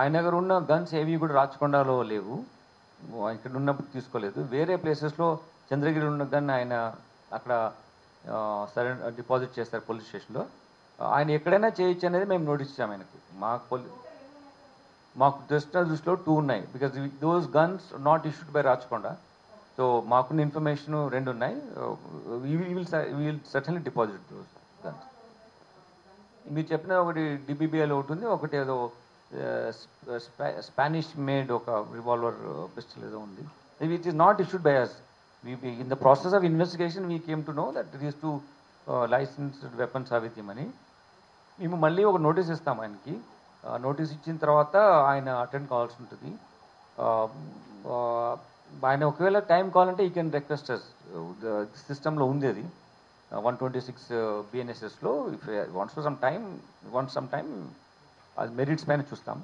ఆయన దగ్గర ఉన్న గన్స్ ఏవి కూడా రాచకొండలో లేవు. ఇక్కడ ఉన్నప్పుడు తీసుకోలేదు. వేరే ప్లేసెస్లో చంద్రగిరి ఉన్న గన్ ఆయన అక్కడ డిపాజిట్ చేస్తారు పోలీస్ స్టేషన్లో. ఆయన ఎక్కడైనా చేయొచ్చు అనేది మేము నోటీస్ ఇచ్చాము ఆయనకు. మాకు దృష్టిలో 2 ఉన్నాయి. Because those guns not issued by Rachakonda. So మాకున్న ఇన్ఫర్మేషన్ 2 ఉన్నాయి. Will certainly deposit those guns. మీరు చెప్పిన ఒకటి డిబిబిఐలో ఒకటి ఉంది, ఒకటి ఏదో స్పానిష్ మేడ్ ఒక రివాల్వర్ పిస్టల్ ఏదో ఉంది. Which is not issued by us. In the process of investigation we came to know that these 2 licensed weapons are with him అని. మేము మళ్ళీ ఒక నోటీస్ ఇస్తాం ఆయనకి. నోటీస్ ఇచ్చిన తర్వాత ఆయన అటెండ్ కావాల్సి ఉంటుంది. ఆయన ఒకవేళ టైం కావాలంటే ఈ కెన్ రిక్వెస్ట్ అస్. సిస్టంలో ఉంది అది 126 BNSSలో. ఇఫ్ వాంట్స్ సమ్ టైం అది మెరిట్స్ పైన చూస్తాం.